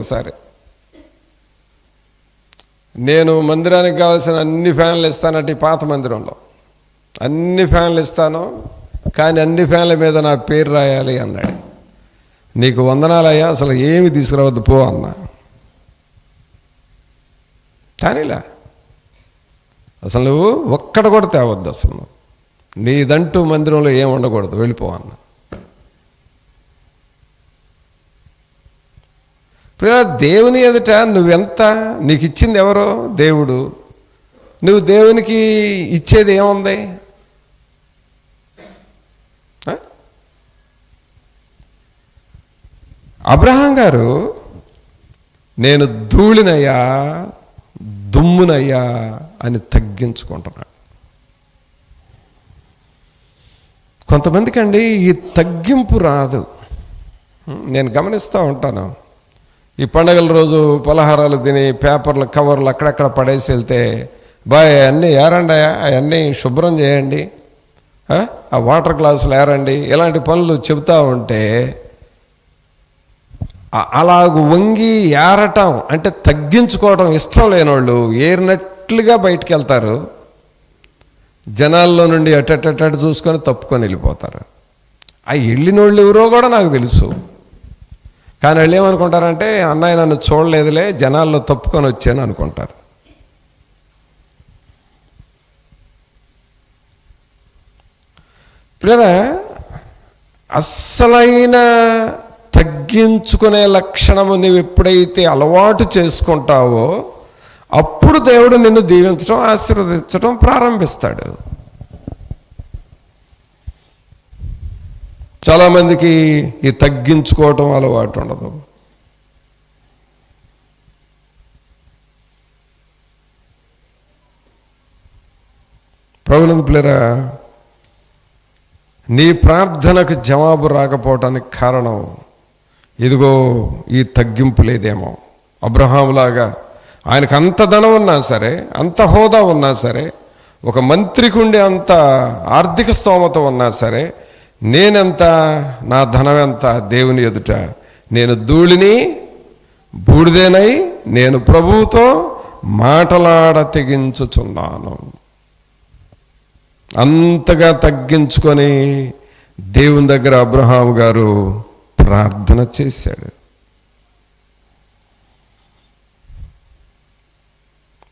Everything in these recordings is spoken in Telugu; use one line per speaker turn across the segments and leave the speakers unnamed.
ఒకసారి నేను మందిరానికి కావాల్సిన అన్ని ఫ్యాన్లు ఇస్తానంటే పాత మందిరంలో అన్ని ఫ్యాన్లు ఇస్తాను, కానీ అన్ని ఫ్యాన్ల మీద నా పేరు రాయాలి అన్నాడు. నీకు వందనాలయ్యా, అసలు ఏమి తీసుకురావద్దు పో అన్నా. కానీలా అసలు నువ్వు ఒక్కడ కూడా తేవద్దు, అసలు నీదంటూ మందిరంలో ఏం ఉండకూడదు, వెళ్ళిపో అన్న. దేవుని ఎదుట నువ్వెంత, నీకు ఇచ్చింది ఎవరో దేవుడు, నువ్వు దేవునికి ఇచ్చేది ఏముంది? అబ్రహాం గారు నేను ధూళినయ్యా దుమ్మునయ్యా అని తగ్గించుకుంటున్నాడు. కొంతమందికి అండి ఈ తగ్గింపు రాదు. నేను గమనిస్తూ ఉంటాను, ఈ పండగల రోజు పలహారాలు తిని పేపర్లు కవర్లు అక్కడక్కడ పడేసి వెళ్తే, బాయ్ అన్నీ ఏరండి, అవన్నీ శుభ్రం చేయండి, ఆ వాటర్ గ్లాసులు ఏరండి, ఇలాంటి పనులు చెబుతూ ఉంటే అలాగ వంగి ఏరటం అంటే తగ్గించుకోవడం ఇష్టం లేని వాళ్ళు ఏరినట్లుగా బయటికి వెళ్తారు, జనాల్లో నుండి అటటటు చూసుకొని తప్పుకొని వెళ్ళిపోతారు. ఆ వెళ్ళినోళ్ళు ఎవరో కూడా నాకు తెలుసు, కానీ వాళ్ళు ఏమనుకుంటారంటే అన్నయ్య నన్ను చూడలేదులే, జనాల్లో తప్పుకొని వచ్చాను అనుకుంటారు. పిల్లరా, అస్సలైన తగ్గించుకునే లక్షణము నువ్వు ఎప్పుడైతే అలవాటు చేసుకుంటావో అప్పుడు దేవుడు నిన్ను దీవించడం, ఆశీర్వదించడం ప్రారంభిస్తాడు. చాలామందికి ఈ తగ్గించుకోవటం అలవాటు ఉండదు. ప్రభువునందు ప్రియులారా, నీ ప్రార్థనకు జవాబు రాకపోవటానికి కారణం ఇదిగో ఈ తగ్గింపు లేదేమో. అబ్రహాములాగా ఆయనకు అంత ధనం ఉన్నా సరే, అంత హోదా ఉన్నా సరే, ఒక మంత్రికి ఉండే అంత ఆర్థిక స్తోమత ఉన్నా సరే, నేనెంత, నా ధనం ఎంత దేవుని ఎదుట, నేను ధూళిని బూడిదేనై నేను ప్రభువుతో మాటలాడ తెగించుచున్నాను. అంతగా తగ్గించుకొని దేవుని దగ్గర అబ్రహాం గారు ప్రార్థన చేశాడు.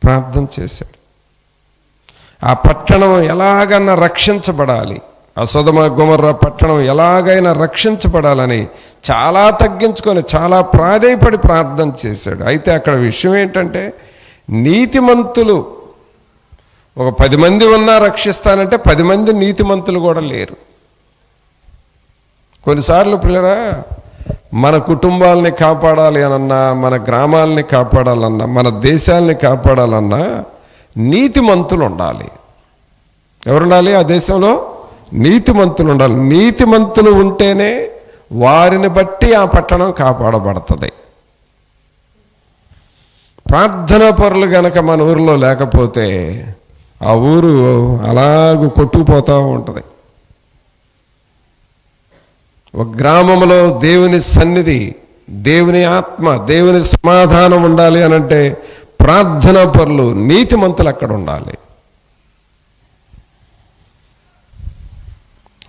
ప్రార్థన చేశాడు. ఆ పట్టణం ఎలాగన్నా రక్షించబడాలి, ఆ సొదొమ గొమొర్రా పట్టణం ఎలాగైనా రక్షించబడాలని చాలా తగ్గించుకొని చాలా ప్రాధేయపడి ప్రార్థన చేశాడు. అయితే అక్కడ విషయం ఏంటంటే, నీతిమంతులు ఒక 10 మంది ఉన్నా రక్షిస్తానంటే 10 మంది నీతిమంతులు కూడా లేరు. కొన్నిసార్లు పిల్లరా, మన కుటుంబాలని కాపాడాలి అనన్నా, మన గ్రామాలని కాపాడాలన్నా, మన దేశాలని కాపాడాలన్నా నీతిమంతులు ఉండాలి. ఎవరుండాలి ఆ దేశంలో? నీతిమంతులు ఉండాలి. నీతిమంతులు ఉంటేనే వారిని బట్టి ఆ పట్టణం కాపాడబడుతుంది. ప్రార్థనా పరులు గనక మన ఊరిలో లేకపోతే ఆ ఊరు అలాగూ కొట్టుకుపోతూ ఉంటుంది. ఒక గ్రామంలో దేవుని సన్నిధి, దేవుని ఆత్మ, దేవుని సమాధానం ఉండాలి అనంటే ప్రార్థనా పరులు, నీతిమంతులు అక్కడ ఉండాలి.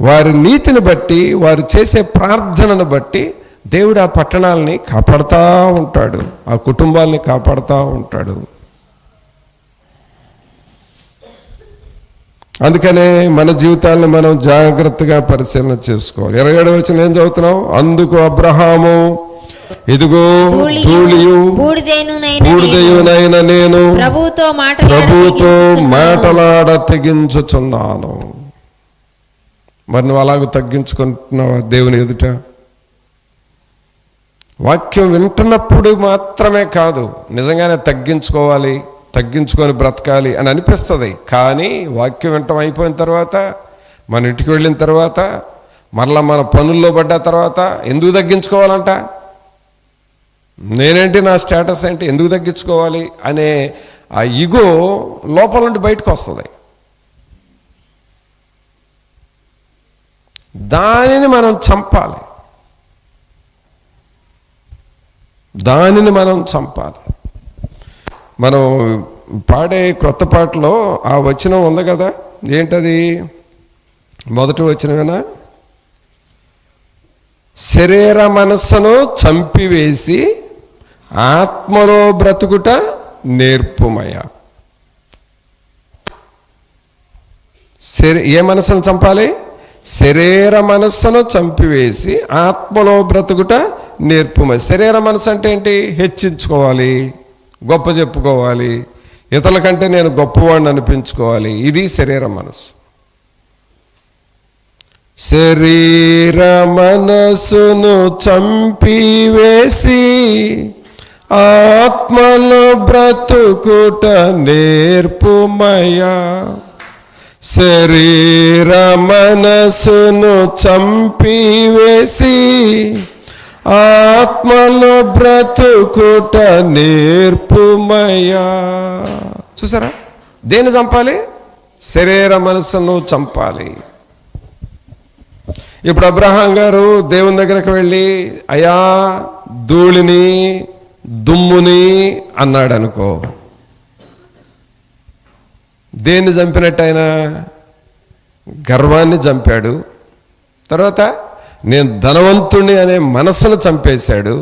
వారి నీతిని బట్టి, వారు చేసే ప్రార్థనను బట్టి దేవుడు ఆ పట్టణాలని కాపాడుతూ ఉంటాడు, ఆ కుటుంబాలని కాపాడుతూ ఉంటాడు. అందుకనే మన జీవితాలను మనం జాగ్రత్తగా పరిశీలన చేసుకోవాలి. 27వ వచనం ఏం చదువుతున్నాం? అందుకు అబ్రహాము, ఇదిగో ధూళియు బూడిదయునైన నేను ప్రభువుతో మాటలాడ తెగించుచున్నాను. మరి నువ్వు అలాగ తగ్గించుకుంటున్నావా దేవుని ఎదుట? వాక్యం వింటున్నప్పుడు మాత్రమే కాదు, నిజంగానే తగ్గించుకోవాలి, తగ్గించుకొని బ్రతకాలి అని అనిపిస్తుంది. కానీ వాక్యం వింటం అయిపోయిన తర్వాత, మన ఇంటికి వెళ్ళిన తర్వాత, మరలా మన పనుల్లో పడ్డ తర్వాత ఎందుకు తగ్గించుకోవాలంట? నేనేంటి, నా స్టేటస్ ఏంటి, ఎందుకు తగ్గించుకోవాలి అనే ఆ ఇగో లోపల నుండి బయటకు వస్తుంది. దానిని మనం చంపాలి. దానిని మనం చంపాలి. మనం పాడే క్రొత్త పాటలో ఆ వచనం ఉంది కదా, ఏంటది? మొదటి వచనమేనా? శరీర మనస్సును చంపివేసి ఆత్మలో బ్రతుకుట నేర్పుమయ. ఏ మనస్సును చంపాలి? శరీర మనస్సును చంపివేసి ఆత్మలో బ్రతుకుట నేర్పుమయ. శరీర మనస్సు అంటే ఏంటి? హెచ్చించుకోవాలి, గొప్ప చెప్పుకోవాలి, ఇతరుల కంటే నేను గొప్పవాడిని అనిపించుకోవాలి. ఇది శరీర మనస్సు. శరీర మనస్సును చంపివేసి ఆత్మలో బ్రతుకుట నేర్పుమయా. శరీర మనస్సును చంపివేసి ఆత్మలో బ్రతుకుట నేర్పుమయా. చూసారా? దేన్ని చంపాలి? శరీర మనస్సును చంపాలి. ఇప్పుడు అబ్రహాం గారు దేవుని దగ్గరకు వెళ్ళి అయ్యా ధూళిని దుమ్ముని అన్నాడు అనుకో, దేన్ని చంపినట్టు? ఆయన గర్వాన్ని చంపాడు. తర్వాత నేను ధనవంతుణ్ణి అనే మనసును చంపేశాడు.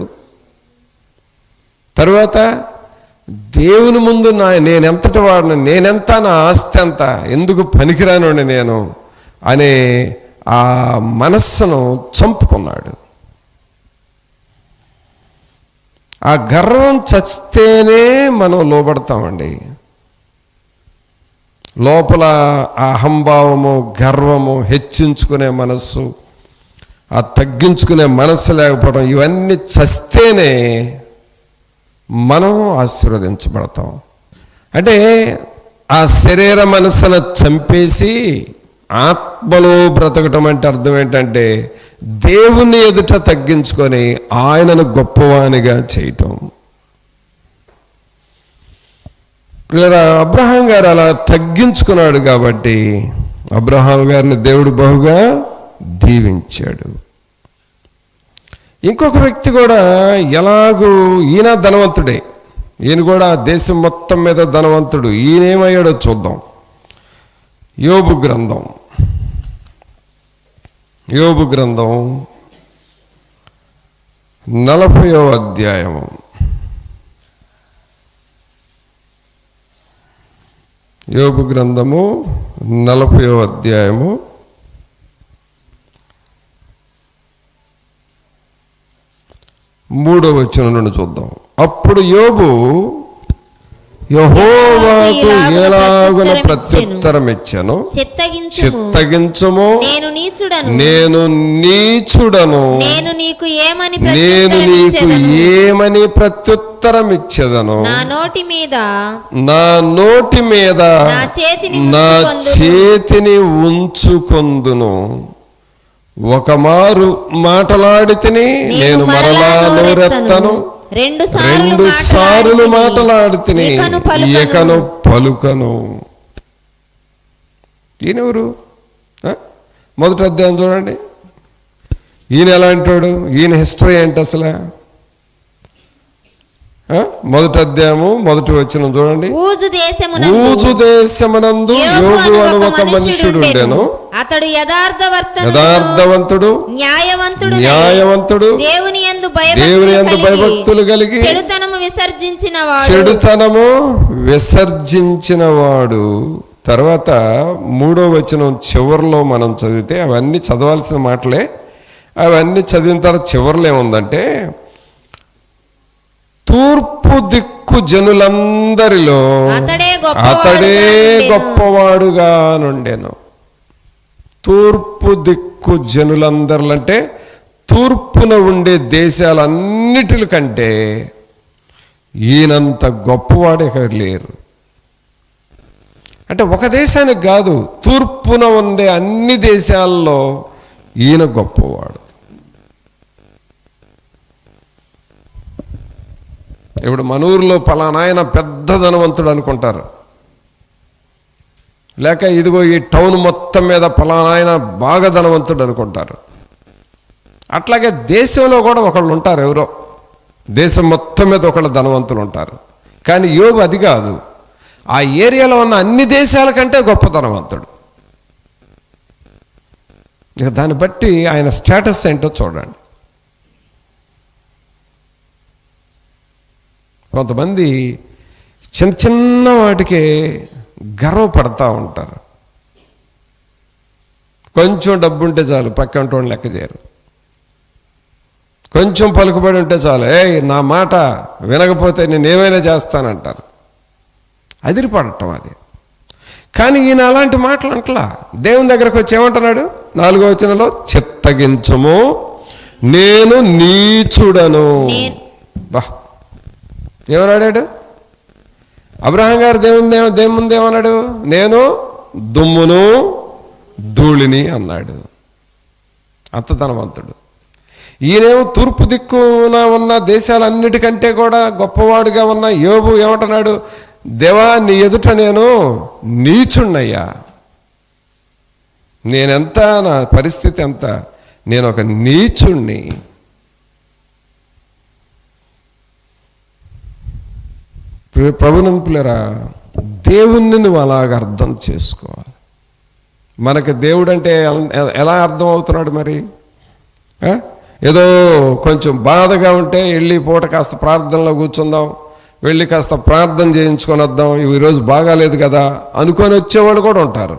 తర్వాత దేవుని ముందు నేనెంతటి వాడిని, నేనెంత, నా ఆస్తి అంత, ఎందుకు పనికిరానుండి నేను అనే ఆ మనస్సును చంపుకున్నాడు. ఆ గర్వం చస్తేనే మనం లోబడతామండి. లోపల ఆ అహంభావము, గర్వము, హెచ్చించుకునే మనస్సు, ఆ తగ్గించుకునే మనస్సు లేకపోవడం, ఇవన్నీ చస్తేనే మనం ఆశీర్వదించబడతాం. అంటే ఆ శరీర మనస్సును చంపేసి ఆత్మలో బ్రతకటం అంటే అర్థం ఏంటంటే దేవుని ఎదుట తగ్గించుకొని ఆయనను గొప్పవానిగా చేయటం. అబ్రహాం గారు అలా తగ్గించుకున్నాడు కాబట్టి అబ్రహాం గారిని దేవుడు బహుగా దీవించాడు. ఇంకొక వ్యక్తి కూడా ఎలాగూ, ఈయన ధనవంతుడే, ఈయన కూడా దేశం మొత్తం మీద ధనవంతుడు. ఈయనేమయ్యాడో చూద్దాం. యోబు గ్రంథం 40వ అధ్యాయము. యోబు గ్రంథము 40వ అధ్యాయము 3వ వచనం నుండి చూద్దాం. అప్పుడు యోబు యెహోవాకు ఎలాగున ప్రత్యుత్తరం ఇచ్చెను, చిత్తగించుము, నేను నీచుడను, నేను నీకు ఏమని ప్రత్యుత్తరం ఇచ్చెదను, నా నోటి మీద నా చేతిని ఉంచుకొందును. ఒక మారు మాటలాడితిని, నేను మరలా నోరెత్తను, రెండు సార్లు మాటలాడితిని, ఇకను పలుకను. ఈయనెవరు? మొదటి అధ్యాయం చూడండి. ఈయన ఎలా అంటాడు? ఈయన హిస్టరీ ఏంటి అసలు? మొదటి అధ్యాయము 1వ వచనం చూడండి. ఊజు దేశమునందు యోబు అను ఒక మనుష్యుడు ఉండెను. అతడు యథార్థవంతుడు, న్యాయవంతుడు, దేవుని యందు భయభక్తులు కలిగి చెడుతనము విసర్జించినవాడు. తర్వాత 3వ వచనం చివరిలో మనం చదివితే, అవన్నీ చదవాల్సిన మాటలే, అవన్నీ చదివిన తర్వాత చివరిలో ఏముందంటే, తూర్పు దిక్కు జనులందరిలో అతడే గొప్పవాడుగా నుండెను. తూర్పు దిక్కు జనులందరిలో అంటే తూర్పున ఉండే దేశాలన్నిటికంటే ఈయనంత గొప్పవాడు ఇక్కడ లేరు. అంటే ఒక దేశానికి కాదు, తూర్పున ఉండే అన్ని దేశాల్లో ఈయన గొప్పవాడు. ఇప్పుడు మన ఊరిలో పలానా ఆయన పెద్ద ధనవంతుడు అనుకుంటారు, లేక ఇదిగో ఈ టౌన్ మొత్తం మీద పలానా ఆయన బాగా ధనవంతుడు అనుకుంటారు. అట్లాగే దేశంలో కూడా ఒకళ్ళు ఉంటారు, ఎవరో దేశం మొత్తం మీద ఒకళ్ళు ధనవంతులు ఉంటారు. కానీ యోబు అది కాదు, ఆ ఏరియాలో ఉన్న అన్ని దేశాల కంటే గొప్ప ధనవంతుడు. ఇక దాన్ని బట్టి ఆయన స్టేటస్ ఏంటో చూడండి. కొంతమంది చిన్న చిన్న వాటికే గర్వపడతా ఉంటారు. కొంచెం డబ్బు ఉంటే చాలు పక్కంటి వాళ్ళు లెక్క చేయరు. కొంచెం పలుకుబడి ఉంటే చాలు, నా మాట వినకపోతే నేను ఏమైనా చేస్తానంటారు. అదిరిపడటం అది. కానీ ఈయన అలాంటి మాటలు అంటలా. దేవుని దగ్గరకు వచ్చి ఏమంటున్నాడు 4వ వచనంలో, చిత్తగించుము నేను నీచుడను. బా, ఏమన్నాడు అబ్రహాం గారు? దేవుని ముందు ఏమన్నాడు? నేను దుమ్మును ధూళిని అన్నాడు. అంత ధనవంతుడు. ఈయనేమో తూర్పు దిక్కున ఉన్న దేశాలన్నిటికంటే కూడా గొప్పవాడుగా ఉన్న యోబు ఏమంటున్నాడు? దేవా, నీ ఎదుట నేను నీచుణ్ణయ్యా, నేనెంత, నా పరిస్థితి ఎంత, నేను ఒక నీచుణ్ణి. ప్రభునంతులరా, దేవుణ్ణి నువ్వు అలాగ అర్థం చేసుకోవాలి. మనకి దేవుడు అంటే ఎలా అర్థం అవుతున్నాడు మరి? ఏదో కొంచెం బాధగా ఉంటే వెళ్ళి పూట కాస్త ప్రార్థనలో కూర్చుందాం, వెళ్ళి కాస్త ప్రార్థన చేయించుకొని వద్దాం, ఈరోజు బాగాలేదు కదా అనుకొని వచ్చేవాళ్ళు కూడా ఉంటారు.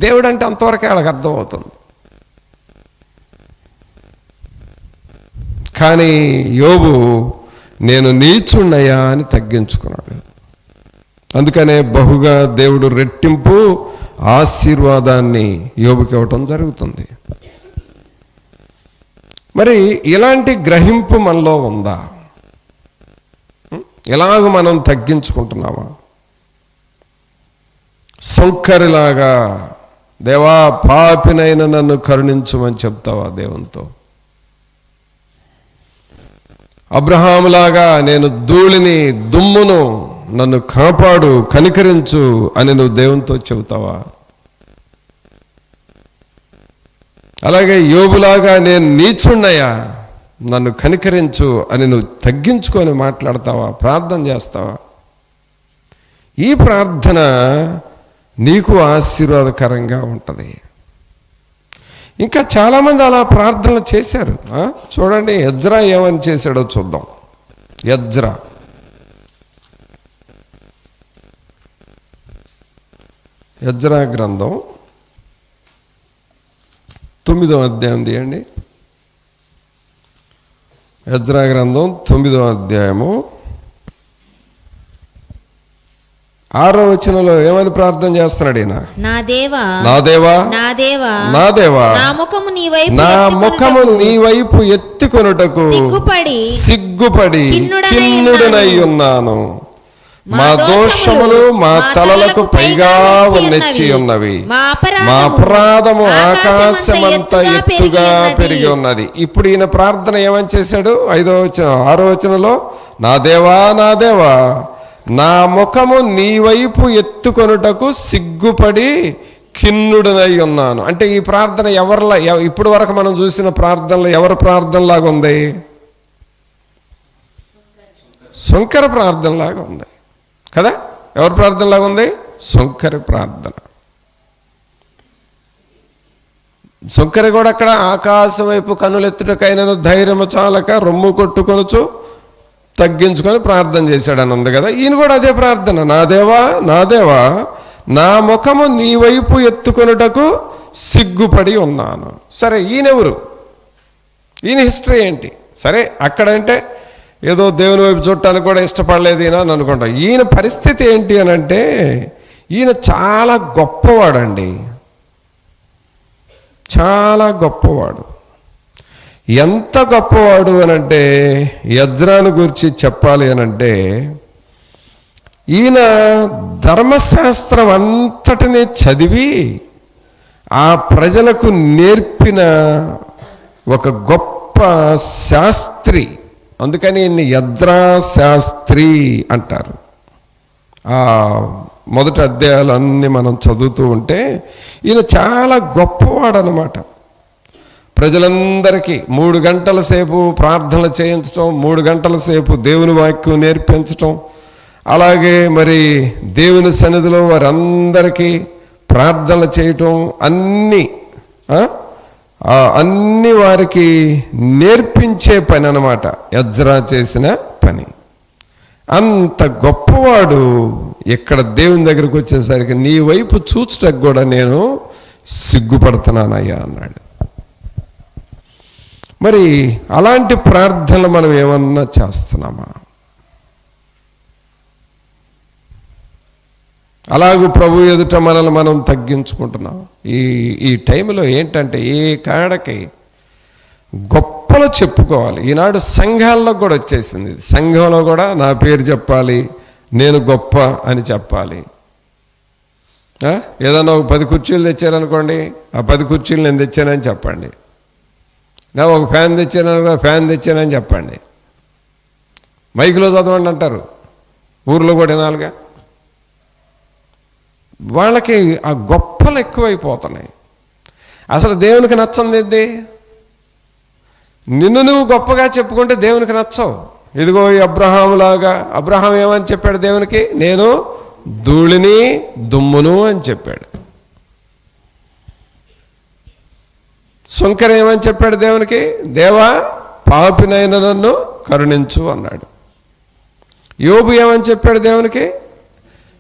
దేవుడు అంటే అంతవరకే వాళ్ళకి అర్థం అవుతుంది. కానీ యోబు నేను నీచున్నయ్యా అని తగ్గించుకున్నాడు. అందుకనే బహుగా దేవుడు రెట్టింపు ఆశీర్వాదాన్ని యోబుకి ఇవ్వటం జరుగుతుంది. మరి ఇలాంటి గ్రహింపు మనలో ఉందా? ఎలాగ మనం తగ్గించుకుంటున్నామా? సొంకరిలాగా దేవా పాపినైన నన్ను కరుణించమని చెప్తావా దేవునితో? అబ్రహాములాగా నేను ధూళిని దుమ్మును, నన్ను కాపాడు కనికరించు అని నువ్వు దేవునితో చెబుతావా? అలాగే యోబులాగా నేను నీచున్నయ్యా, నన్ను కనికరించు అని నువ్వు తగ్గించుకొని మాట్లాడతావా? ప్రార్థన చేస్తావా? ఈ ప్రార్థన నీకు ఆశీర్వాదకరంగా ఉంటుంది. ఇంకా చాలామంది అలా ప్రార్థనలు చేశారు. చూడండి ఎజ్రా ఏమని చేశాడో చూద్దాం. ఎజ్రా గ్రంథం 9వ అధ్యాయం తీయండి. ఎజ్రా గ్రంథం 9వ అధ్యాయము 6వ వచనంలో ఏమని ప్రార్థన చేస్తున్నాడు ఈయన? నా దేవా నా ముఖము నీ వైపు ఎత్తుకొనుటకు సిగ్గుపడి కిన్నుడనై ఉన్నాను. మా దోషములు మా తలలకు పైగా నెచ్చి ఉన్నవి, మా అపరాధము ఆకాశమంత ఎత్తుగా పెరిగి ఉన్నది. ఇప్పుడు ఈయన ప్రార్థన ఏమని చేశాడు? 6వ వచనంలో నా దేవా నా ముఖము నీ వైపు ఎత్తుకొనుటకు సిగ్గుపడి ఖిన్నుడనై ఉన్నాను. అంటే ఈ ప్రార్థన ఇప్పుడు వరకు మనం చూసిన ప్రార్థనలు ఎవరి ప్రార్థనలాగా ఉంది? శంకర ప్రార్థనలాగా ఉంది కదా. ఎవరి ప్రార్థనలాగా ఉంది? శంకరి ప్రార్థన. శంకరి కూడా అక్కడ ఆకాశం వైపు కన్నులెత్తుటకైనను ధైర్యము చాలక రొమ్ము కొట్టుకొనుచు తగ్గించుకొని ప్రార్థన చేశాడని ఉంది కదా. ఈయన కూడా అదే ప్రార్థన, నా దేవా నా ముఖము నీ వైపు ఎత్తుకొనుటకు సిగ్గుపడి ఉన్నాను. సరే, ఈయనెవరు? ఈయన హిస్టరీ ఏంటి? సరే, అక్కడంటే ఏదో దేవుని వైపు చూడటానికి కూడా ఇష్టపడలేదు ఈయన అని అనుకుంటా. ఈయన పరిస్థితి ఏంటి అని అంటే, ఈయన చాలా గొప్పవాడండి, చాలా గొప్పవాడు. ఎంత గొప్పవాడు అనంటే, ఎజ్రాను గురించి చెప్పాలి అనంటే, ఈయన ధర్మశాస్త్రం అంతటినీ చదివి ఆ ప్రజలకు నేర్పిన ఒక గొప్ప శాస్త్రి. అందుకని ఈయన్ని ఎజ్రా శాస్త్రి అంటారు. ఆ మొదటి అధ్యాయాలన్నీ మనం చదువుతూ ఉంటే ఈయన చాలా గొప్పవాడు అన్నమాట. ప్రజలందరికీ 3 గంటల సేపు ప్రార్థనలు చేయించటం, 3 గంటల సేపు దేవుని వాక్యం నేర్పించటం, అలాగే మరి దేవుని సన్నిధిలో వారందరికీ ప్రార్థనలు చేయటం, అన్నీ వారికి నేర్పించే పని అన్నమాట ఎజ్రా చేసిన పని. అంత గొప్పవాడు ఇక్కడ దేవుని దగ్గరికి వచ్చేసరికి నీ వైపు చూచటకు కూడా నేను సిగ్గుపడుతున్నానయ్యా అన్నాడు. మరి అలాంటి ప్రార్థనలు మనం ఏమన్నా చేస్తున్నామా? అలాగూ ప్రభు ఎదుట మనల్ని మనం తగ్గించుకుంటున్నాం. ఈ టైంలో ఏంటంటే ఏ కాడకి గొప్పలు చెప్పుకోవాలి. ఈనాడు సంఘాల్లో కూడా వచ్చేసింది. సంఘంలో కూడా నా పేరు చెప్పాలి, నేను గొప్ప అని చెప్పాలి. ఏదన్నా ఒక 10 కుర్చీలు తెచ్చారనుకోండి, ఆ 10 కుర్చీలు నేను తెచ్చానని చెప్పండి. నా ఒక ఫ్యాన్ తెచ్చానని చెప్పండి. మైకులో చదవండి అంటారు, ఊర్లో కూడా వినాలిగా. వాళ్ళకి ఆ గొప్పలు ఎక్కువైపోతున్నాయి. అసలు దేవునికి నచ్చంది నిన్ను నువ్వు గొప్పగా చెప్పుకుంటే దేవునికి నచ్చవు. ఇదిగో ఈ అబ్రహాం ఏమని చెప్పాడు దేవునికి? నేను ధూళిని దుమ్మును అని చెప్పాడు. సుంకర ఏమని చెప్పాడు దేవునికి? దేవా పాపినైన నన్ను కరుణించు అన్నాడు. యోబు ఏమని చెప్పాడు దేవునికి?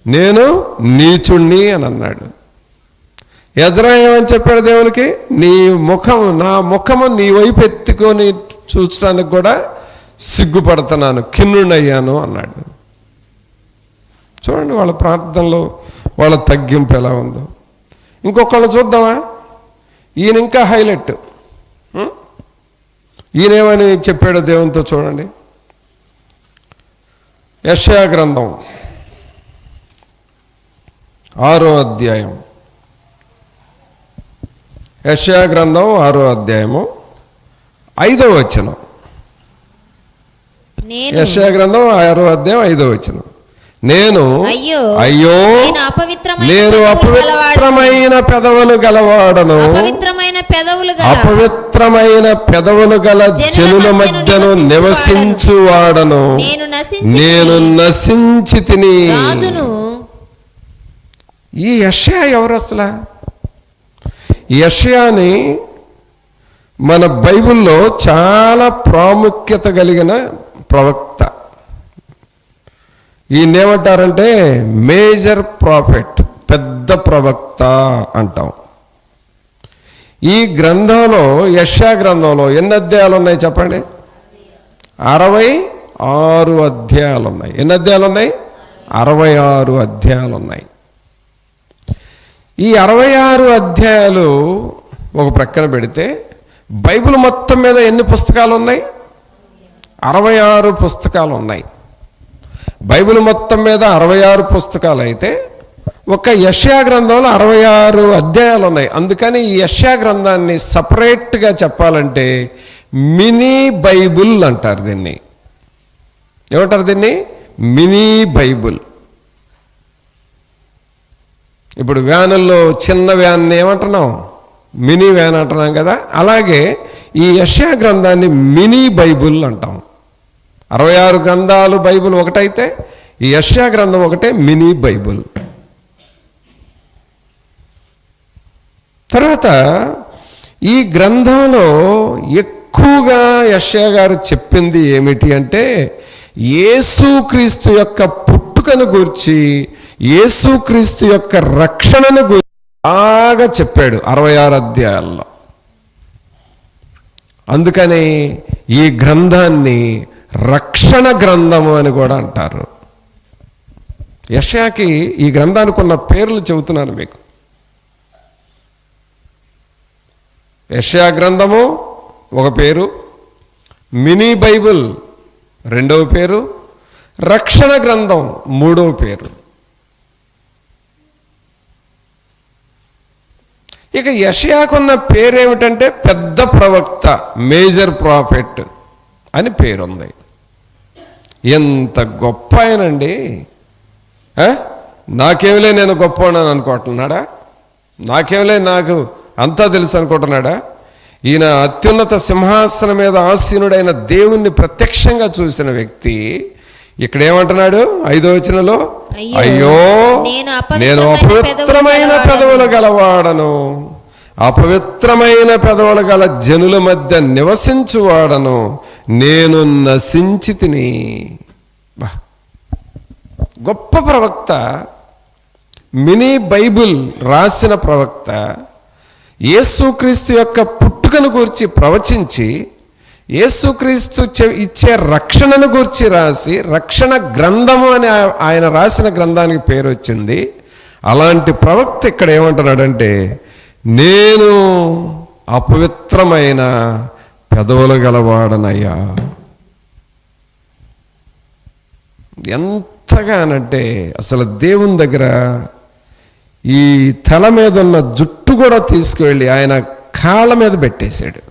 నేను నీచుణ్ణి అని అన్నాడు. ఎజ్రా ఏమని చెప్పాడు దేవునికి? నా ముఖము నీ వైపు ఎత్తుకొని చూచడానికి కూడా సిగ్గుపడుతున్నాను, ఖిన్నుడయ్యాను అన్నాడు. చూడండి వాళ్ళ ప్రార్థనలో వాళ్ళ తగ్గింపు ఎలా ఉందో. ఇంకొకళ్ళు చూద్దామా? ఈయన ఇంకా హైలైట్. ఈయనేమని చెప్పాడో దేవునితో చూడండి. యెషయా గ్రంథం 6వ అధ్యాయం. యెషయా గ్రంథం 6వ అధ్యాయము 5వ వచనం. యెషయా గ్రంథం 6వ అధ్యాయం 5వ వచనం. నేను అయ్యో నేను అపవిత్రమైన పెదవులు గలవాడను, అపవిత్రమైన పెదవులు గల జనుల మధ్యను నివసించువాడను, నేను నశించి తిని. ఈ యెషయా ఎవరు అసలు? యెషయాని మన బైబిల్లో చాలా ప్రాముఖ్యత కలిగిన ప్రవక్త. ఈయనేమంటారంటే మేజర్ ప్రాఫెట్, పెద్ద ప్రవక్త అంటాం. ఈ గ్రంథంలో, యెషయా గ్రంథంలో ఎన్ని అధ్యాయాలు ఉన్నాయి చెప్పండి? 66 అధ్యాయాలు ఉన్నాయి. ఎన్ని అధ్యాయాలు ఉన్నాయి? 66 అధ్యాయాలు ఉన్నాయి. ఈ 66 అధ్యాయాలు ఒక ప్రక్కన పెడితే బైబిల్ మొత్తం మీద ఎన్ని పుస్తకాలు ఉన్నాయి? 66 పుస్తకాలు ఉన్నాయి. బైబిల్ మొత్తం మీద 66 పుస్తకాలు అయితే ఒక యెషయా గ్రంథంలో 66 అధ్యాయాలు ఉన్నాయి. అందుకని ఈ యెషయా గ్రంథాన్ని సపరేట్గా చెప్పాలంటే మినీ బైబుల్ అంటారు. దీన్ని ఏమంటారు? దీన్ని మినీ బైబుల్. ఇప్పుడు వ్యానుల్లో చిన్న వ్యాన్ని ఏమంటున్నాం? మినీ వ్యాన్ అంటున్నాం కదా. అలాగే ఈ యెషయా గ్రంథాన్ని మినీ బైబుల్ అంటాం. 66 గ్రంథాలు బైబుల్ ఒకటైతే ఈ యెషయా గ్రంథం ఒకటే మినీ బైబుల్. తర్వాత ఈ గ్రంథంలో ఎక్కువగా యెషయా గారు చెప్పింది ఏమిటి అంటే యేసుక్రీస్తు యొక్క పుట్టుకను గూర్చి, యేసుక్రీస్తు యొక్క రక్షణను గురించి బాగా చెప్పాడు 66 అధ్యాయాల్లో. అందుకని ఈ గ్రంథాన్ని రక్షణ గ్రంథము అని కూడా అంటారు. యెషయాకి ఈ గ్రంథానికి ఉన్న పేర్లు చెబుతున్నాను మీకు. యెషయా గ్రంథము ఒక పేరు, మినీ బైబుల్ రెండవ పేరు, రక్షణ గ్రంథం మూడవ పేరు. ఇక యెషయాకున్న పేరేమిటంటే పెద్ద ప్రవక్త, మేజర్ ప్రాఫెట్ అని పేరుంది. ఎంత గొప్ప ఆయనండి! నాకేమిలే నేను గొప్పవాడని అనుకుంటున్నాడా? నాకేమిలే నాకు అంతా తెలుసు అనుకుంటున్నాడా? ఈయన అత్యున్నత సింహాసనం మీద ఆసీనుడైన దేవుణ్ణి ప్రత్యక్షంగా చూసిన వ్యక్తి ఇక్కడ ఏమంటున్నాడు 5వ వచనంలో, అయ్యో నేను అపవిత్రమైన పెదవులు గలవాడను, అపవిత్రమైన పెదవులు గల జనుల మధ్య నివసించువాడను, నేను నశించి తిని. గొప్ప ప్రవక్త, మినీ బైబిల్ రాసిన ప్రవక్త, యేసుక్రీస్తు యొక్క పుట్టుకను గూర్చి ప్రవచించి యేసుక్రీస్తు ఇచ్చే రక్షణను గూర్చి రాసి రక్షణ గ్రంథము అని ఆయన రాసిన గ్రంథానికి పేరు వచ్చింది. అలాంటి ప్రవక్త ఇక్కడ ఏమంటున్నాడంటే, నేను అపవిత్రమైన పెదవులు గలవాడనయ్యా. ఎంతగానంటే అసలు దేవుని దగ్గర ఈ తల మీద ఉన్న జుట్టు కూడా తీసుకువెళ్ళి ఆయన కాళ్ళ మీద పెట్టేశాడు.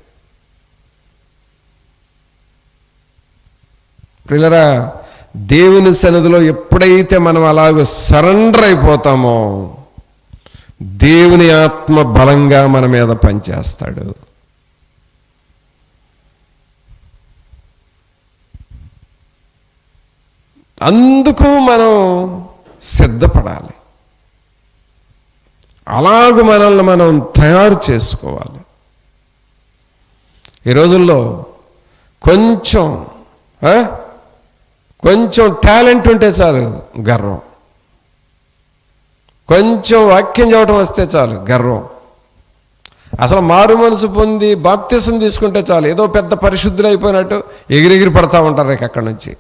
ప్రియులారా, దేవుని సన్నిధిలో ఎప్పుడైతే మనం అలాగ సరెండర్ అయిపోతామో దేవుని ఆత్మ బలంగా మన మీద పనిచేస్తాడు. అందుకు మనం సిద్ధపడాలి. అలాగ మనల్ని మనం తయారు చేసుకోవాలి. ఈ రోజుల్లో కొంచెం టాలెంట్ ఉంటే చాలు గర్వం, కొంచెం వాక్యం చెప్పడం వస్తే చాలు గర్వం, అసలు మారు మనసు పొంది బాప్తిసం తీసుకుంటే చాలు ఏదో పెద్ద పరిశుద్ధులు అయిపోయినట్టు ఎగిరెగిరి పడతా ఉంటారు అక్కడి నుంచి.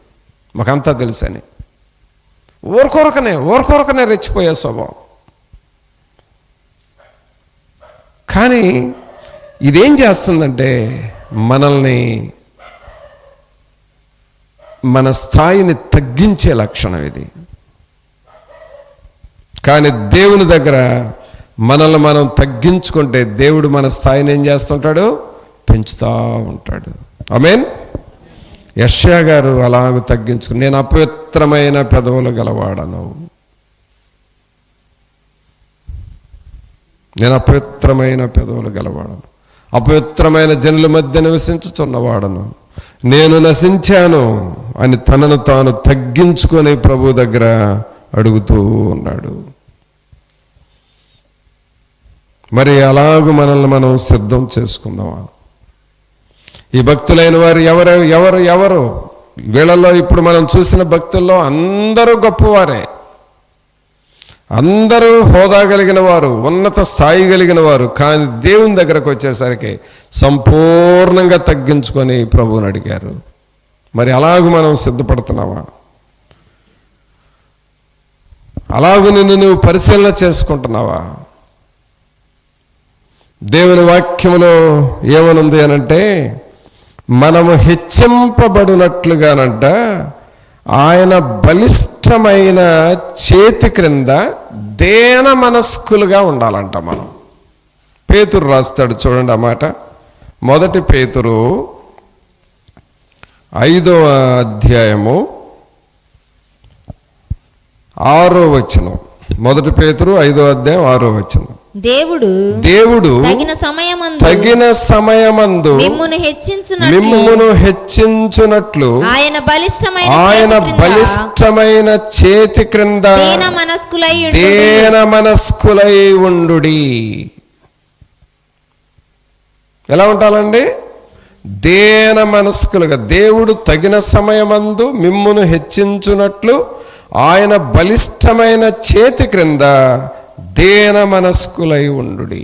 మాకంతా తెలుసని ఊరకొరకనే రెచ్చిపోయే స్వభావం. కానీ ఇదేం చేస్తుందంటే మనల్ని, మన స్థాయిని తగ్గించే లక్షణం ఇది. కానీ దేవుని దగ్గర మనల్ని మనం తగ్గించుకుంటే దేవుడు మన స్థాయిని ఏం చేస్తుంటాడు? పెంచుతూ ఉంటాడు. ఆమేన్. యెషయా గారు అలాగ తగ్గించుకుని, నేను అపవిత్రమైన పెదవులు గలవాడను, నేను అపవిత్రమైన పెదవులు గలవాడను, అపవిత్రమైన జనుల మధ్య నివసించుచున్నవాడను, నేను నశించాను అని తనను తాను తగ్గించుకొని ప్రభు దగ్గర అడుగుతూ ఉన్నాడు. మరి అలాగ మనల్ని మనం సిద్ధం చేసుకుందామా? ఈ భక్తులైన వారు ఎవరు వీళ్ళల్లో ఇప్పుడు మనం చూసిన భక్తుల్లో అందరూ గొప్పవారే, అందరూ హోదా కలిగిన వారు, ఉన్నత స్థాయి కలిగిన వారు. కానీ దేవుని దగ్గరకు వచ్చేసరికి సంపూర్ణంగా తగ్గించుకొని ప్రభువుని అడిగారు. మరి అలాగ మనం సిద్ధపడుతున్నావా? అలాగ నువ్వు పరిశీలన చేసుకుంటున్నావా? దేవుని వాక్యములో ఏమనుంది అనంటే, మనము హెచ్చింపబడినట్లుగానంట ఆయన బలిష్టమైన చేతి క్రింద దేన మనస్కులుగా ఉండాలంట మనం. పేతురు రాస్తాడు చూడండి ఆ మాట. 1 పేతురు 5వ అధ్యాయము 6వ వచనం. 1 పేతురు 5వ అధ్యాయం 6వ వచనం. దేవుడు తగిన సమయమందు మిమ్మును హెచ్చించునట్లు ఆయన బలిష్టమైన చేతి క్రింద దేన మనస్కులై ఉండుడి. ఎలా ఉంటాలండి? దేన మనస్కులుగా. దేవుడు తగిన సమయమందు మిమ్మును హెచ్చించునట్లు ఆయన బలిష్టమైన చేతి క్రింద దేన మనస్కులై ఉండుడి.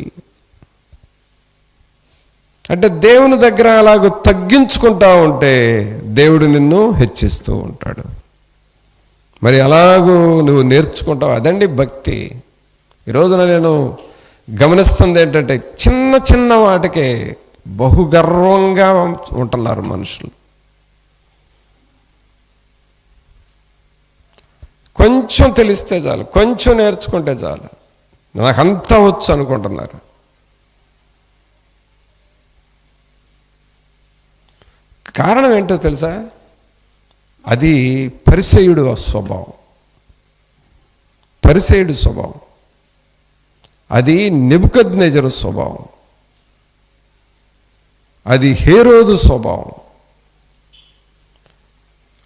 అంటే దేవుని దగ్గర అలాగ తగ్గించుకుంటా ఉంటే దేవుడు నిన్ను హెచ్చిస్తూ ఉంటాడు. మరి అలాగూ నువ్వు నేర్చుకుంటావు. అదండి భక్తి. ఈరోజున నేను గమనిస్తుంది ఏంటంటే, చిన్న చిన్న వాటికే బహుగర్వంగా ఉంటున్నారు మనుషులు. కొంచెం తెలిస్తే చాలు, కొంచెం నేర్చుకుంటే చాలు, నాకంతా వచ్చు అనుకుంటున్నారు. కారణం ఏంటో తెలుసా? అది పరిసయ్యుడు స్వభావం, పరిసయ్యుడు స్వభావం. అది నెబుకద్నెజరు స్వభావం. అది హేరోదు స్వభావం,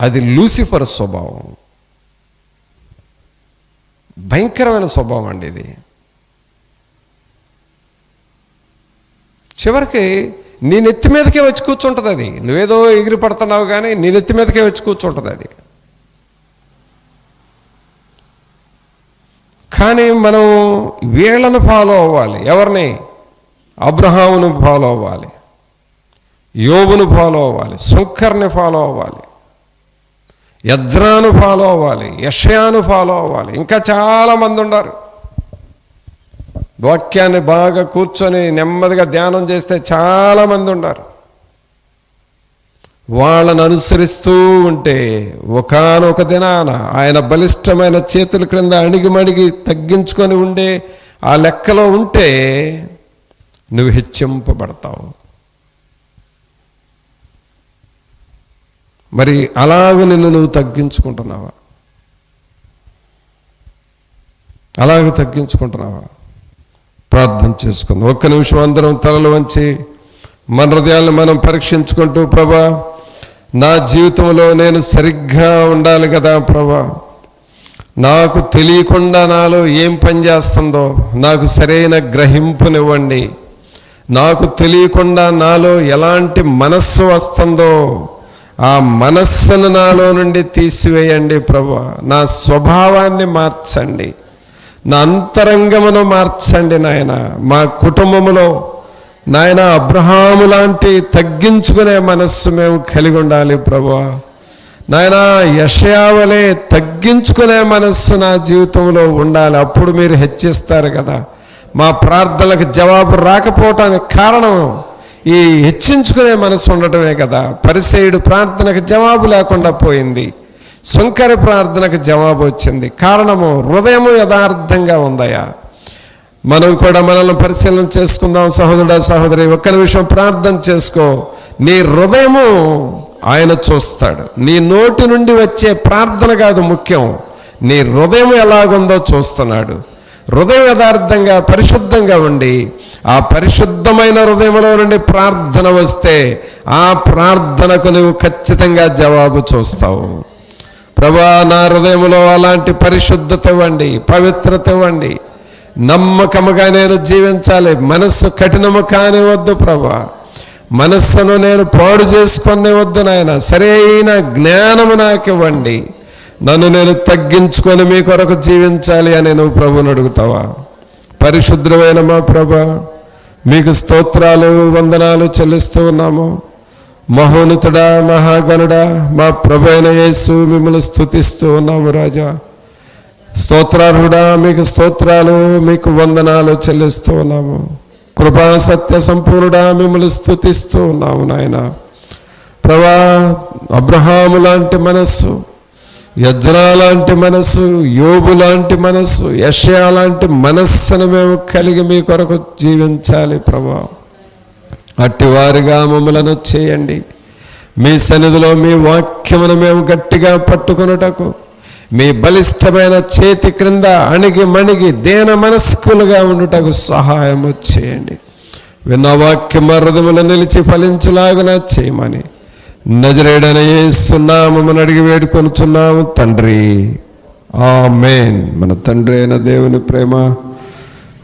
అది లూసిఫర్ స్వభావం. భయంకరమైన స్వభావం అండి ఇది. చివరికి నీ నెత్తి మీదకే వచ్చి కూర్చుంటుంది అది. నువ్వేదో ఎగిరి పడుతున్నావు కానీ నీ నెత్తి మీదకే వచ్చి కూర్చుంటుంది అది. కానీ మనం వీళ్ళను ఫాలో అవ్వాలి. ఎవరిని? అబ్రహామును ఫాలో అవ్వాలి, యోబును ఫాలో అవ్వాలి, శంకర్ని ఫాలో అవ్వాలి, యజ్రాను ఫాలో అవ్వాలి, యెషయాను ఫాలో అవ్వాలి. ఇంకా చాలామంది ఉన్నారు. వాక్యాన్ని బాగా కూర్చొని నెమ్మదిగా ధ్యానం చేస్తే చాలామంది ఉన్నారు. వాళ్ళను అనుసరిస్తూ ఉంటే ఒకానొక దినాన ఆయన బలిష్టమైన చేతుల క్రింద అణిగిమణిగి తగ్గించుకొని ఉండే ఆ లెక్కలో ఉంటే నువ్వు హెచ్చింపబడతావు. మరి అలాగ నిన్ను నువ్వు తగ్గించుకుంటున్నావా? అలాగ తగ్గించుకుంటున్నావా? ప్రార్థన చేసుకుందాం. ఒక్క నిమిషం అందరం తలలు వంచి మన హృదయాలను మనం పరీక్షించుకుంటూ, ప్రభా నా జీవితంలో నేను సరిగ్గా ఉండాలి కదా ప్రభా, నాకు తెలియకుండా నాలో ఏం పని చేస్తుందో నాకు సరైన గ్రహింపునివ్వండి. నాకు తెలియకుండా నాలో ఎలాంటి మనస్సు వస్తుందో ఆ మనస్సును నాలో నుండి తీసివేయండి ప్రభా. నా స్వభావాన్ని మార్చండి, నా అంతరంగమును మార్చండి నాయన. మా కుటుంబములో నాయన అబ్రహాము లాంటి తగ్గించుకునే మనస్సు మేము కలిగి ఉండాలి ప్రభువా. నాయన యెషయావలే తగ్గించుకునే మనస్సు నా జీవితంలో ఉండాలి. అప్పుడు మీరు హెచ్చిస్తారు కదా. మా ప్రార్థనలకు జవాబు రాకపోవటానికి కారణం ఈ హెచ్చించుకునే మనస్సు ఉండటమే కదా. పరిసయ్యుడు ప్రార్థనకు జవాబు లేకుండా పోయింది, శంకరి ప్రార్థనకు జవాబు వచ్చింది. కారణము హృదయము యథార్థంగా ఉందయా. మనం కూడా మనల్ని పరిశీలన చేసుకుందాం. సహోదరుడా సహోదరి, ఒక్క నిమిషం ప్రార్థన చేసుకో. నీ హృదయము ఆయన చూస్తాడు. నీ నోటి నుండి వచ్చే ప్రార్థన కాదు ముఖ్యం, నీ హృదయం ఎలాగుందో చూస్తున్నాడు. హృదయం యథార్థంగా పరిశుద్ధంగా ఉండి ఆ పరిశుద్ధమైన హృదయంలో నుండి ప్రార్థన వస్తే ఆ ప్రార్థనకు నువ్వు ఖచ్చితంగా జవాబు చూస్తావు. ప్రభా నా హృదయంలో అలాంటి పరిశుద్ధత ఇవ్వండి, పవిత్రత ఇవ్వండి. నమ్మకముగా నేను జీవించాలి. మనస్సు కఠినము కానివద్దు ప్రభా. మనస్సును నేను పాడు చేసుకునే వద్దు నాయన. సరైన జ్ఞానము నాకు ఇవ్వండి. నన్ను నేను తగ్గించుకొని మీ కొరకు జీవించాలి అని నువ్వు ప్రభువుని అడుగుతావా? పరిశుద్ధమైన మా ప్రభా, మీకు స్తోత్రాలు వందనాలు చెల్లిస్తూ ఉన్నాము. మహోన్నతుడా మహాగణుడా మా ప్రభు అయిన యేసు మిమ్మల్ని స్తుతిస్తూ ఉన్నాము రాజా. స్తోత్రార్హుడా మీకు స్తోత్రాలు, మీకు వందనాలు చెల్లిస్తూ ఉన్నాము. కృపా సత్య సంపూర్ణుడా మిమ్మల్ని స్తుతిస్తూ ఉన్నాము నాయన. ప్రభా అబ్రహాము లాంటి మనస్సు, యజ్రా లాంటి మనస్సు, యోబు లాంటి మనస్సు, యెషయా లాంటి మనస్సును మేము కలిగి మీ కొరకు జీవించాలి ప్రభా. అట్టి వారిగా మమ్మలను చేయండి. మీ సన్నిధిలో మీ వాక్యమును మేము గట్టిగా పట్టుకొనుటకు మీ బలిష్టమైన చేతి క్రింద అణిగి మణిగి దేన మనస్కులుగా ఉండుటకు సహాయము చేయండి. విన్న వాక్యం హృదయములో నిలిచి ఫలించులాగున చేయమని నజరేయుడైన యేసు నామమున అడిగి వేడుకొనుచున్నాము తండ్రి, ఆమేన్. మన తండ్రి అయిన దేవుని ప్రేమ,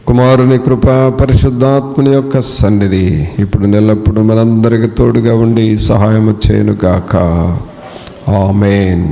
కుమారుని కృప, పరిశుద్ధాత్మని యొక్క సన్నిధి ఇప్పుడు నెల్లప్పుడు మనందరికి తోడుగా ఉండి సహాయము చేయను గాక. ఆమేన్.